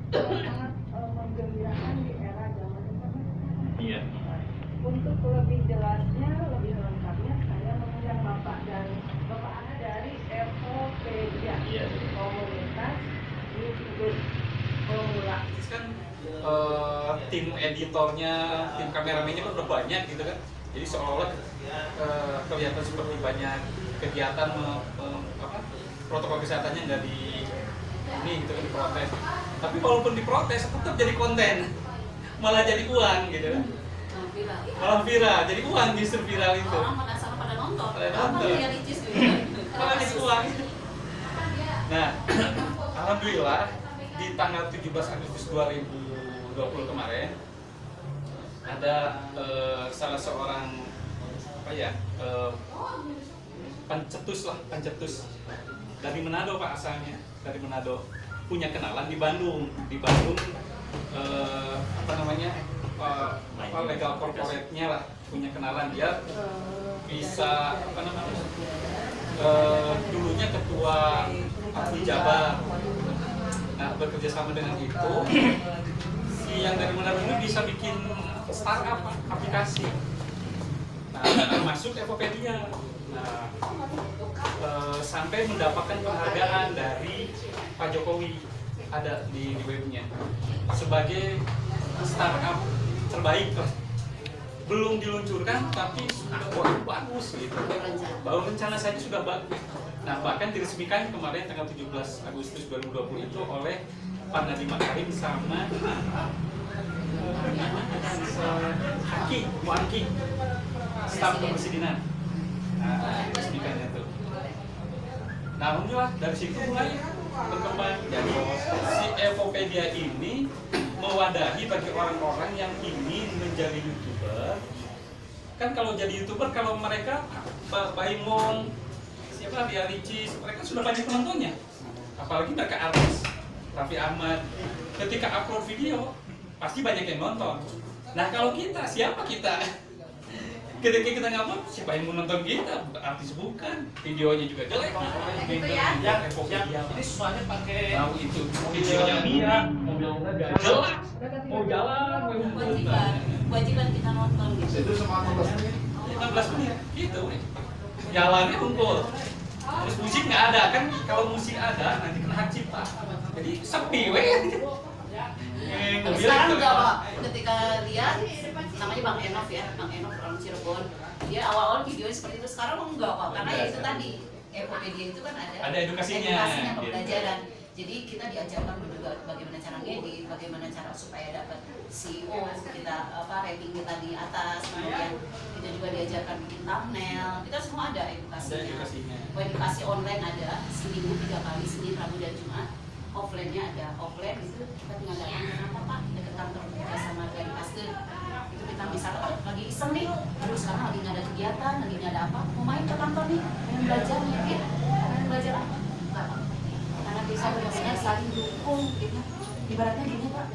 sangat menggembirakan di era zaman internet. Iya. Untuk lebih jelasnya, lebih lengkapnya, saya mengundang Bapak dan Bapak Ana dari Evopedia, Iya. komunitas YouTuber pemula. Kan tim editornya, tim kameramennya kan udah banyak gitu kan. Jadi seolah-olah kelihatan seperti banyak kegiatan protokol kesehatannya nggak di ini gitu kan, diprotes. Tapi walaupun diprotes tetap jadi konten, malah jadi uang gitu kan. Malah viral, jadi uang justru viral itu. Orang pada nonton. Pada nonton. Malah jadi uang. Nah, alhamdulillah di tanggal 17 Agustus 2020 kemarin ada salah seorang pencetus dari Manado Pak, asalnya dari Manado, punya kenalan di Bandung legal corporate-nya lah, punya kenalan. Dia bisa dulunya ketua Abdi Jabar. Nah, bekerja sama dengan itu, si yang dari Manado ini bisa bikin startup aplikasi. Nah, masuk Evopedia. Nah, sampai mendapatkan penghargaan dari Pak Jokowi, ada di webnya sebagai startup terbaik lah. Belum diluncurkan tapi sudah bagus gitu. Baru rencana saja sudah bagus. Nah, bahkan diresmikan kemarin tanggal 17 Agustus 2020 itu oleh Pak Nadiem Makarim sama Bu Angki, staf kepresidenan. Nah, diresmikannya tuh. Nah, alhamdulillah dari situ mulai berkembang. Jadi si Evopedia ini mewadahi bagi orang-orang yang ingin menjadi YouTuber. Kan kalau jadi YouTuber, kalau mereka Pak Imong, siapa Ria Ricis, mereka sudah banyak penontonnya. Apalagi mereka artis, Raffi Ahmad, ketika upload video pasti banyak yang nonton. Nah, kalau kita, siapa kita? Ketika kita ngupload, siapa yang mau nonton kita? Artis bukan, videonya juga jelek. Ini semuanya pakai tahu itu videonya dia, mobilnya gak jelas, mau jalan, Kewajiban kita nonton gitu. itu semua 15 menit, gitu. Jalannya unggul. Terus musik nggak ada kan? Kalau musik ada nanti kena hak cipta. Jadi sepi, weh. Tapi sekarang enggak Pak, ketika lihat namanya Bang Enof ya, Bang Enof orang Cirebon, dia awal-awal videonya seperti itu, sekarang enggak Pak, karena ya itu tadi Evopedia itu kan ada edukasinya, pembelajaran. Jadi kita diajarkan juga bagaimana cara ngedit, bagaimana cara supaya dapat CEO kita rating kita di atas, kemudian kita juga diajarkan bikin thumbnail, kita semua ada edukasinya. Edukasi online ada seminggu 3 kali, Senin, Rabu dan Jumat. Offline-nya ada, offline itu kita tinggal datang ke apa Pak, dekat kantor kita sama dari Pasteur. Itu kita misalnya lagi iseng nih, aduh sekarang lagi nggak ada kegiatan, lagi nggak ada apa, mau main ke kantor nih, pengen belajar nih, pengen belajar apa? Enggak Pak, karena bisa benar-benar saling dukung gitu. Ibaratnya gini Pak,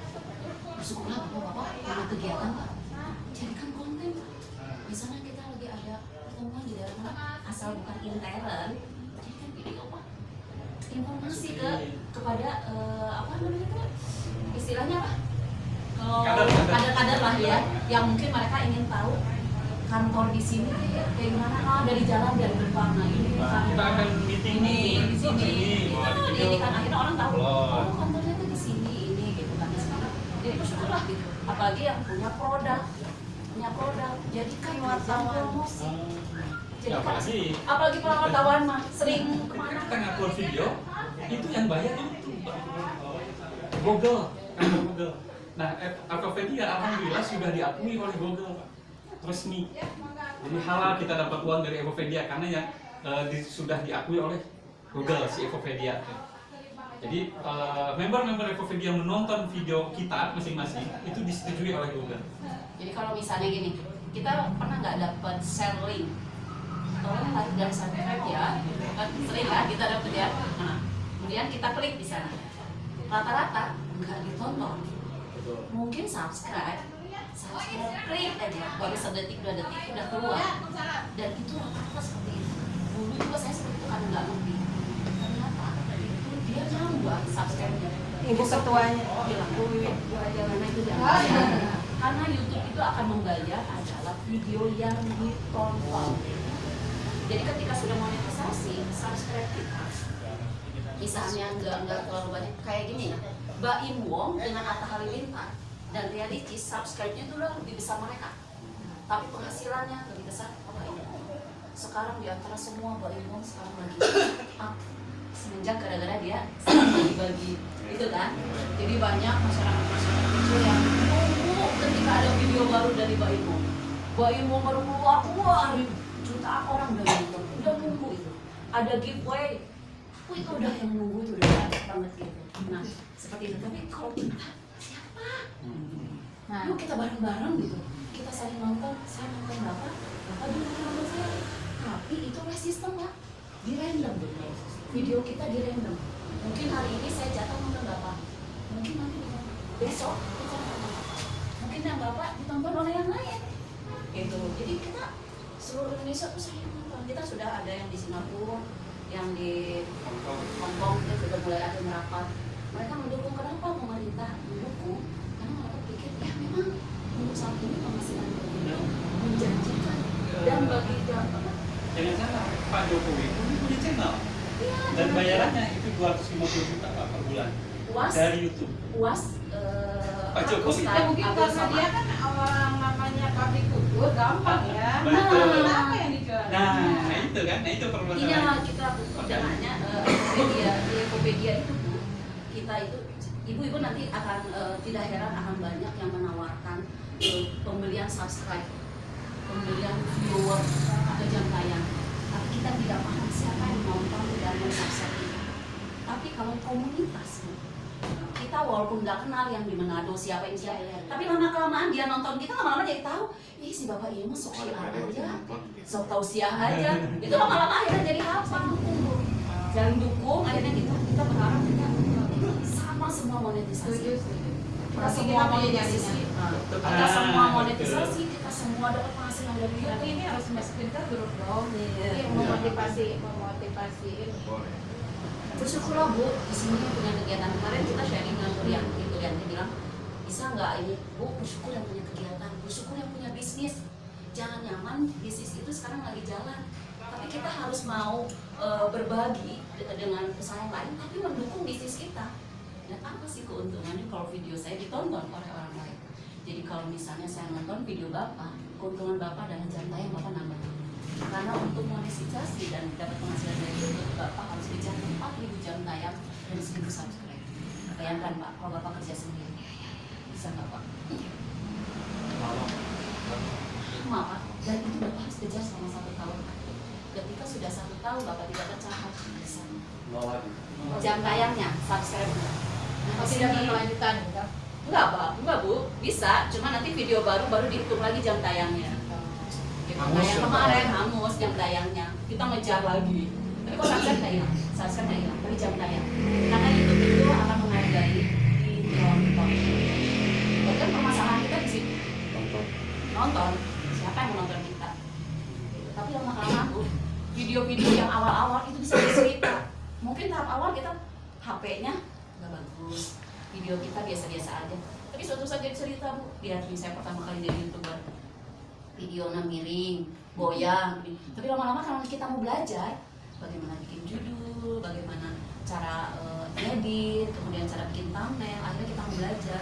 bersyukurlah Bapak punya kegiatan Pak, jadikan konten Pak. Misalnya kita lagi ada pertemuan di daerah mana, asal bukan intern, jadikan video Pak. Informasi kepada apa namanya itu istilahnya apa? Kalau kader-kader lah ya, yang mungkin mereka ingin tahu kantor di sini kayak gimana, dari jalan dari gerbang, nah ini kita akan meeting ini di sini, ini kan akhirnya orang tahu, oh kantornya tuh di sini ini gitu kan. Jadi bersyukurlah gitu, apalagi yang punya produk, jadikan wartawan promosi. Jadi apalagi wartawan mah sering kemana? Kita ngupload video, itu yang bayar YouTube, Google. Nah, Evopedia alhamdulillah sudah diakui oleh Google, Pak, resmi. Jadi halal kita dapat uang dari Evopedia karena yang sudah diakui oleh Google si Evopedia. Jadi member-member Evopedia menonton video kita masing-masing itu disetujui oleh Google. Jadi kalau misalnya gini, kita pernah nggak dapat share link? Tolong like dan subscribe ya, kan sering lah kita dapat ya. Nah, kemudian kita klik di sana, rata-rata nggak ditonton. Mungkin subscribe klik aja, baru 1 detik 2 detik udah keluar. Dan itu rata-rata seperti itu. Dulu juga saya seperti itu kan nggak ngerti. Ternyata itu dia nambah subscribe-nya. Ibu ketuanya. bilang Bu Wiwit, Bu aja karena itu jangan. Karena YouTube itu akan membayar adalah video yang ditonton. Jadi ketika sudah monetisasi, subscribe kita, misalnya nggak terlalu banyak kayak gini ya, Mbak Im Wong dengan Atta Halilintar dan Ria Ricis, subscribe-nya itu udah lebih besar mereka, tapi penghasilannya lebih besar Mbak Im Wong. Sekarang di antara semua Mbak Im Wong sekarang lagi up semenjak gara-gara dia bagi-bagi itu kan, jadi banyak masyarakat kecil yang nunggu ketika ada video baru dari Mbak Im Wong. Mbak Im Wong baru keluar, wah jutaan orang udah nunggu itu. Ada giveaway, itu udah yang nunggu itu udah banyak banget gitu. Nah seperti itu. Tapi kalau kita siapa? Nah, yuk kita bareng-bareng gitu. Kita saling nonton, saya nonton berapa juga nonton saya. Tapi itu oleh sistem Pak, di random video kita di random. Mungkin hari ini saya jatah nonton berapa, mungkin nanti besok kita nonton. Mungkin yang Bapak ditonton oleh yang lain gitu. Jadi kita seluruh Indonesia tuh saya nonton. Kita sudah ada yang di Singapura, yang di Hong Kong, kita sudah mulai ada merapat. Mereka mendukung. Kenapa pemerintah mendukung? Karena mereka pikir ya memang untuk saat ini penghasilan itu menjanjikan dan bagi Jangan salah, Pak Jokowi itu punya channel dan bayarannya itu 250 juta Pak per bulan dari YouTube. UAS Pak Jokowi. Ya mungkin karena dia kan orang namanya public figure gampang ya. Betul. Apa yang dijual? Nah itu kan, nah itu Iya permasalahan. kita dananya Tokopedia, di Tokopedia itu Bu, kita itu ibu-ibu nanti akan tidak heran akan banyak yang menawarkan pembelian subscribe, pembelian viewer atau jam tayang. Tapi kita tidak paham siapa yang nonton dan men-subscribe itu. Tapi kalau komunitas Bu, kita walaupun nggak kenal yang di Manado siapa yang siapa, tapi lama-kelamaan dia nonton kita, lama-lama jadi tahu, ih si bapak ini mah sok aja, sok tausiah aja, itu lama-lama akhirnya jadi hafal, jalan dukung, akhirnya kita berharap kita sama semua monetisasi, kita semua monetisasi, kita semua monetisasi, kita semua dapat penghasilan dari Tapi YouTube. ini harus masukin ke grup dong. Iya, memotivasi. Bersyukurlah Bu, di sini punya kegiatan. Kemarin kita sharing dengan Kurian, dia bilang bisa nggak ini Bu, bersyukur yang punya kegiatan, bersyukur yang punya bisnis. Jangan nyaman bisnis itu sekarang lagi jalan, tapi kita harus mau berbagi dengan pesaing lain, tapi mendukung bisnis kita. Dan apa sih keuntungannya kalau video saya ditonton oleh orang lain? Jadi kalau misalnya saya nonton video Bapak, keuntungan Bapak dan jam tayang Bapak nambah. Karena untuk monetisasi dan dapat penghasilan dari YouTube, Bapak harus kejar 4.000 jam tayang dan 1.000 subscribe. Bayangkan Pak, kalau Bapak kerja sendiri, bisa nggak Pak? Maaf Pak, dan itu Bapak harus kejar selama 1 tahun. Ketika sudah 1 tahun Bapak tidak tercapai, bisa. Jam tayangnya, subscribe-nya. Nah, Tidak berkelanjutan, enggak Pak, enggak Bu, bisa. Cuma nanti video baru dihitung lagi jam tayangnya. Kayak kemarin hangus jam tayangnya, kita ngejar lagi. Tapi kok subscribe nggak hilang, tapi jam tayang. Karena YouTube itu akan menghargai di nonton. Jadi kan permasalahan kita di situ. Nonton, siapa yang mau nonton kita? Tapi lama-lama Bu, video-video yang awal-awal itu bisa dicerita. Mungkin tahap awal kita HP-nya nggak bagus, video kita biasa-biasa aja. Tapi suatu saat jadi cerita Bu, lihat saya pertama kali jadi YouTuber. Videonya miring, goyang, tapi lama-lama kalau kita mau belajar bagaimana bikin judul, bagaimana cara edit, kemudian cara bikin thumbnail, akhirnya kita mau belajar,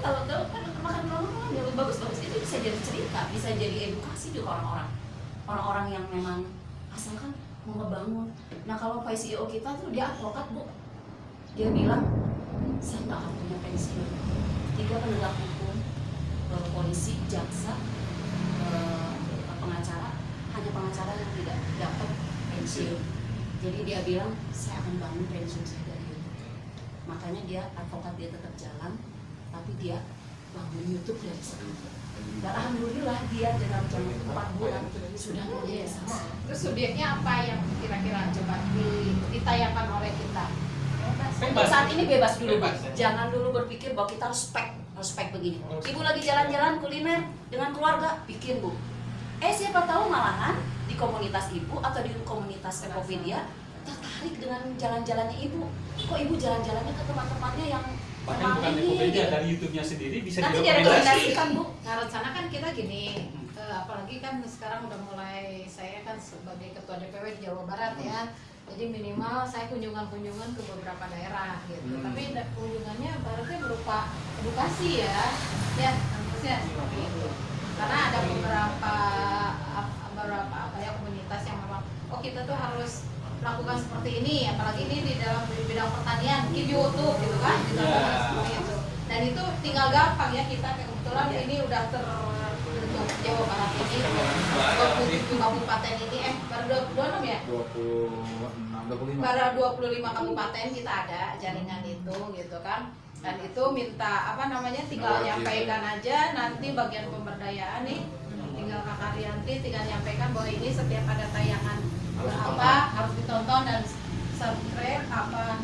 tahu kan makan lama-lama ya bagus-bagus itu bisa jadi cerita, bisa jadi edukasi juga orang-orang yang memang asalkan mau ngebangun. Nah kalau Pak CEO kita tuh dia advokat Bu, dia bilang saya nggak akan punya pensiun. 3 penegak hukum, polisi, jaksa, pengacara, hanya pengacara yang tidak dapat pensiun. Jadi dia bilang saya akan bangun pensiun saya dari YouTube. Makanya dia advokat, dia tetap jalan, tapi dia bangun YouTube dari sana. Dan alhamdulillah dia dalam jangka 4 bulan sudah monetisasi. Terus subjeknya apa yang kira-kira coba ditayangkan oleh kita? Untuk saat ini bebas dulu, Bebas. jangan dulu berpikir bahwa kita harus spek begini. Ibu lagi jalan-jalan kuliner dengan keluarga, bikin Bu. Siapa tahu malahan di komunitas ibu atau di komunitas Tokopedia tertarik dengan jalan-jalannya ibu. Kok ibu jalan-jalannya ke tempat-tempat tempatnya yang Bahkan bukan ini, Rekopedia, gitu. dari YouTube-nya sendiri bisa Nanti direkomendasi. direkomendasikan Bu. Nah rencana kan kita gini, apalagi kan sekarang udah mulai, saya kan sebagai ketua DPW di Jawa Barat ya, jadi minimal saya kunjungan-kunjungan ke beberapa daerah gitu. Tapi kunjungannya baratnya berupa edukasi ya, ya kampusnya seperti itu. Karena ada beberapa apa ya komunitas yang memang, oh kita tuh harus melakukan seperti ini, apalagi ini di dalam bidang pertanian, mungkin di YouTube gitu kan, gitu seperti itu. Dan itu tinggal gampang ya, kita kebetulan ini udah terbentuk Jawa Barat ini 27 kabupaten ini, baru 26 ya? 25. Baru 25 kabupaten kita ada jaringan itu gitu kan. Dan itu minta apa namanya, tinggal nyampaikan aja, nanti bagian pemberdayaan nih tinggal Kak Rianti tinggal nyampaikan bahwa ini setiap ada tayangan apa harus ditonton dan subscribe apa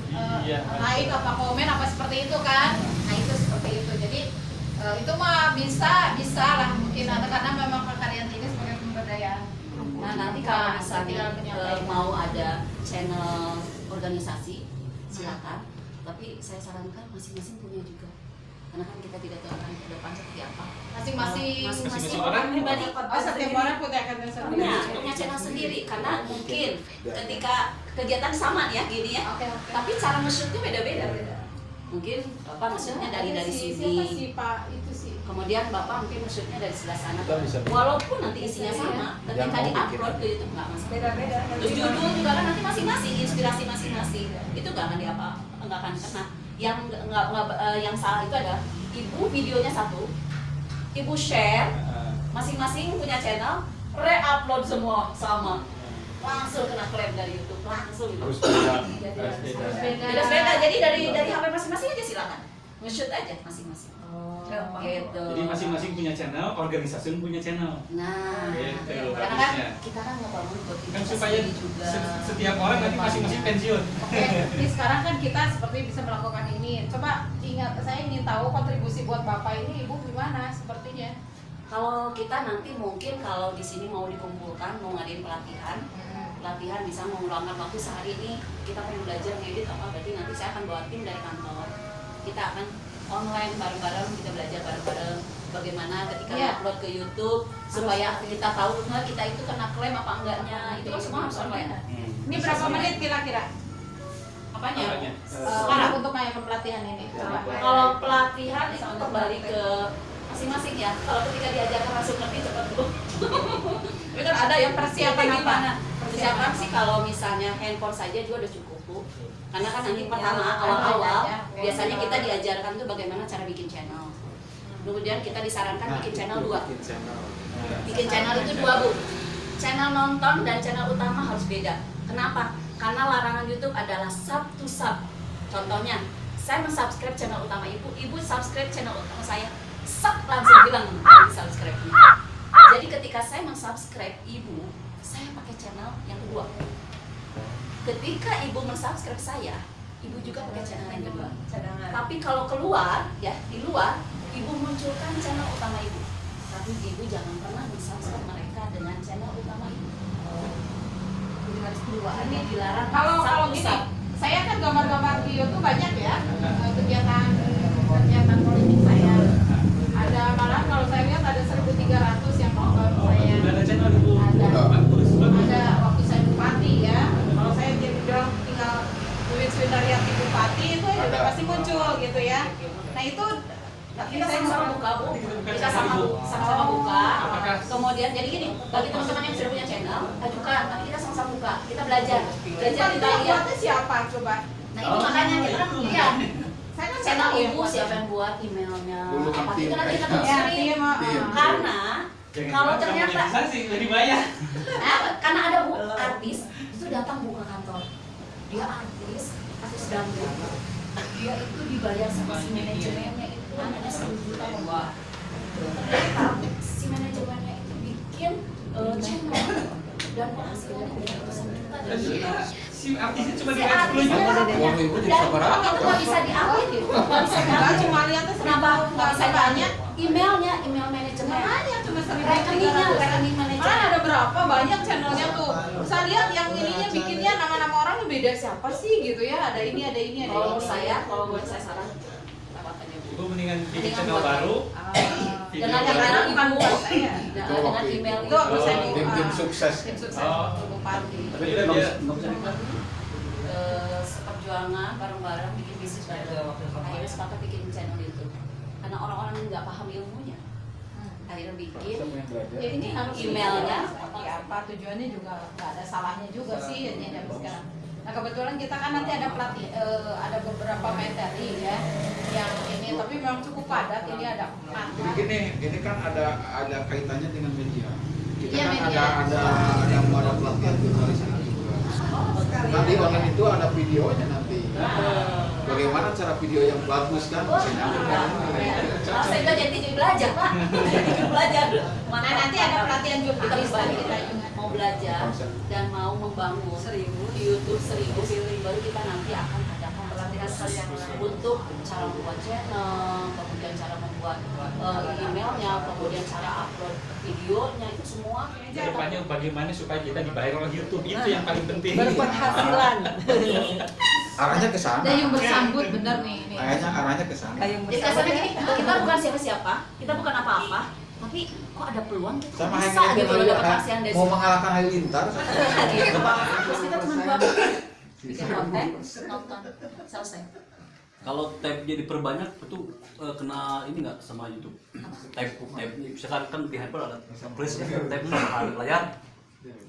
like apa komen apa seperti itu kan. Nah itu seperti itu, jadi itu mah bisa lah mungkin ada, karena memang Kak Rianti ini sebagai pemberdayaan. Nah nanti kalau misalnya mau ada channel organisasi silakan, tapi saya sarankan masing-masing punya juga, karena kan kita tidak tahu akan ke depan seperti apa. Masing-masing Masing-masing orang pribadi. oh setiap orang punya konten sendiri. Punya channel sendiri, karena mungkin ketika kegiatan sama ya gini ya, Oke. tapi cara nge-shootnya beda-beda. Mungkin Bapak nge-shootnya dari Siapa sini, sih Pak itu sih? kemudian Bapak mungkin nge-shootnya dari sebelah sana. Kita bisa Walaupun nanti isinya sama, ketika Yang mau di-upload ke YouTube nggak masalah. Beda-beda. Terus judul juga kan nanti masing-masing, inspirasi masing-masing, itu nggak akan nggak akan kena. Yang salah itu adalah ibu videonya satu, ibu share, masing-masing punya channel, re-upload semua sama, langsung kena klaim dari YouTube, langsung itu. Harus beda. Beda-beda, jadi dari HP masing-masing aja silakan, nge-shoot aja masing-masing. Gitu. Jadi masing-masing punya channel, organisasi punya channel. Nah, Gitu, karena kan bagusnya. kita kan ngebangun buat Kan kita supaya sendiri juga. setiap orang nanti masing-masing pensiun. Oke, jadi sekarang kan kita seperti bisa melakukan ini. Coba ingat, saya ingin tahu kontribusi buat Bapak ini Ibu gimana sepertinya. Kalau kita nanti mungkin kalau di sini mau dikumpulkan, mau ngadain pelatihan bisa meluangkan waktu sehari ini kita pengen belajar ngedit apa, berarti nanti saya akan bawa tim dari kantor. Kita akan online bareng-bareng, kita belajar bareng-bareng bagaimana ketika upload ke YouTube supaya kita tahu nggak kita itu kena klaim apa enggaknya. Itu kan semua harus online. Ini berapa menit kira-kira? Apanya? Sekarang untuk kayak pelatihan ini. Coba. Kalau pelatihan itu kembali ke masing-masing ya. Kalau ketika diajarkan langsung ngerti cepat dulu. Tapi kan ada yang persiapan gimana? Persiapan sih kalau misalnya handphone saja juga udah cukup Bu. Karena kan nanti pertama awal-awal biasanya kita diajarkan tuh bagaimana cara bikin channel. Kemudian kita disarankan bikin channel 2. Bikin channel itu 2 Bu. Channel nonton dan channel utama harus beda. Kenapa? Karena larangan YouTube adalah sub to sub. Contohnya, saya mensubscribe channel utama Ibu, Ibu subscribe channel utama saya, sub langsung bilang subscribe-nya. Jadi ketika saya mensubscribe Ibu, saya pakai channel yang kedua. Ketika Ibu mensubscribe saya, Ibu juga pakai channel yang kedua. Tapi kalau keluar, ya di luar, Ibu munculkan channel utama Ibu. Tapi Ibu jangan pernah mensubscribe mereka dengan channel utama Ibu. Jadi harus dua, ini dilarang. Kalau gini, saya kan gambar-gambar di YouTube banyak ya, kegiatan politik saya. Ada malah kalau saya lihat ada 1.300 yang nonton saya. Ada channel itu. Bagus. Ada waktu saya bupati ya. Kalau saya bilang tinggal Wiwin Sudaryanti bupati itu ya pasti muncul gitu ya. Nah itu kita sama-sama buka Bu, kita sama-sama buka. Kemudian jadi gini, bagi teman-teman yang sudah punya channel, ajukan, nanti kita sama-sama buka, kita belajar kita lihat. Buatnya siapa coba? Nah itu makanya kita kan iya. Saya kan Channel tahu ya Ibu siapa yang buat emailnya, Dulu kan apa tim, itu nanti kita Ya, telusuri. tim. Karena kalau ternyata udah dibayar. karena ada Bu artis itu datang buka kantor, dia artis dangdut, dia itu dibayar sama si manajemennya itu hanya 1 juta Wah. Ternyata si manajemennya itu bikin channel dan penghasilannya udah ratusan juta dari situ. Si artisnya cuma Si dikasih 10 artisnya juta. Uang Ibu jadi sabar apa? nggak bisa diupdate gitu, nggak bisa Enggak diupdate. cuma lihatnya Kenapa nggak bisa banyak. banyak? emailnya, email manajemen. Makanya cuma Rekeningnya, rekening manajemen. Kan ada berapa banyak channelnya tuh. Saya lihat yang ininya bikinnya nama-nama orang beda siapa sih gitu ya. Ada ini, ada ini, ada Kalau ini. kalau buat saya saran lewat aja Bu. Gue mendingan bikin Mendingan channel buat- baru. Dengan Video yang baru. bukan bukan saya. dengan email Itu waktu saya di Tim sukses. tim sukses Oh. Bupati. Tapi Iya, nggak dia- bisa nikah. seperjuangan bareng-bareng bikin bisnis bareng. Akhirnya sepakat bikin channel YouTube. Karena orang-orang nggak paham ilmunya. Akhirnya bikin. Sama yang belajar. Ya ini harus Emailnya. seperti apa tujuannya juga nggak ada salahnya juga sih ini dari sekarang. Nah kebetulan kita kan nanti ada pelatih ada beberapa materi ya yang ini tapi memang cukup padat ini ada 4 Ini kan ada kaitannya dengan media. Kita Iya, kan media. ada pelatihan jurnalistik juga. Nanti online itu ada videonya nanti. Bagaimana cara video yang bagus kan? Bisa nyambung kan? Saya nggak jadi belajar Pak. Jadi belajar. Nah nanti ada pelatihan kita jurnalis balik kita kita juga. mau belajar dan mau membangun di YouTube 1000 baru kita nanti akan adakan pelatihan untuk cara membuat channel, kemudian cara membuat emailnya, kemudian cara upload videonya itu semua. Kedepannya bagaimana supaya kita dibayar oleh YouTube itu yang paling penting. Berpenghasilan. Arahnya ke sana. Ada yang bersambut bener nih ini. Kayaknya arahnya ke sana. Jadi kasarnya gini, kita bukan siapa-siapa, kita bukan apa-apa, tapi kok ada peluang kita Sama bisa yang gitu loh dapat penghasilan dari mau situ. mengalahkan Halilintar. Gitu Pak. Terus kita cuma buat bikin konten, nonton, selesai. Kalau tabnya diperbanyak itu kena ini nggak sama YouTube? Tab misalkan kan di handphone ada plus tab sama layar.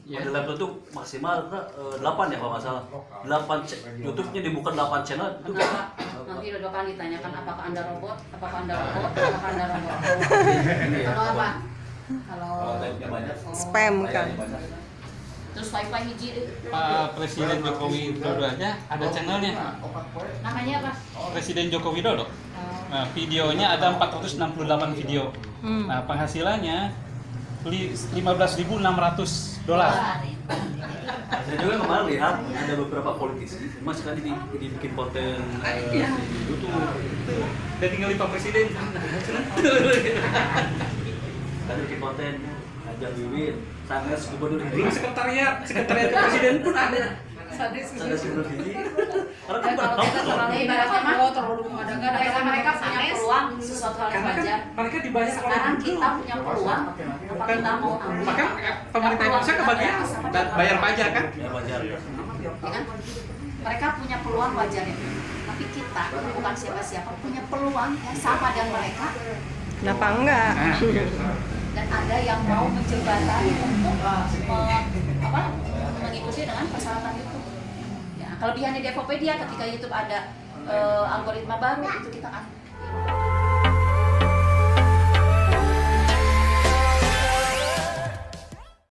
Ya. Pada laptop tuh maksimal 8 ya kalau nggak salah. 8 YouTube-nya dibuka 8 channel itu Kenapa? Nanti udah kan ditanyakan apakah Anda robot, apakah Anda robot, apakah Anda robot. Kalau apa? kalau Kalau tabnya banyak. Spam kan. layarnya banyak. Terus wifi hiji deh. Pak Presiden Joko Widodo aja ada channelnya. Namanya apa? Presiden Joko Widodo. Nah, videonya ada 468 video. Nah, penghasilannya $15.600. Saya juga kemarin lihat ada beberapa politisi masih kan dibikin konten di YouTube. Dan tinggal Pak Presiden. Kan bikin konten Ajang Wiwin, Sangres Gubernur Belum Hidi. sekretariat Presiden pun ada. sadis Sangres Gubernur Hidi. Karena Dan kan kalau kita terlalu ibaratnya mah terlalu mengada-ngada mereka punya peluang sesuatu hal yang Karena kan wajar. mereka dibayar oleh Sekarang YouTube. kita punya peluang, apa kita mau ambil? Maka pemerintah Indonesia kebagian dan bayar pajak kan? ya wajar. Ya kan? Mereka punya peluang wajar ya. Tapi kita bukan siapa-siapa punya peluang yang sama dengan mereka Kenapa enggak? dan ada yang mau menjembatani untuk mengikuti dengan persyaratan YouTube. Ya, kalau di Hani Devopedia ketika YouTube ada algoritma baru itu kita akan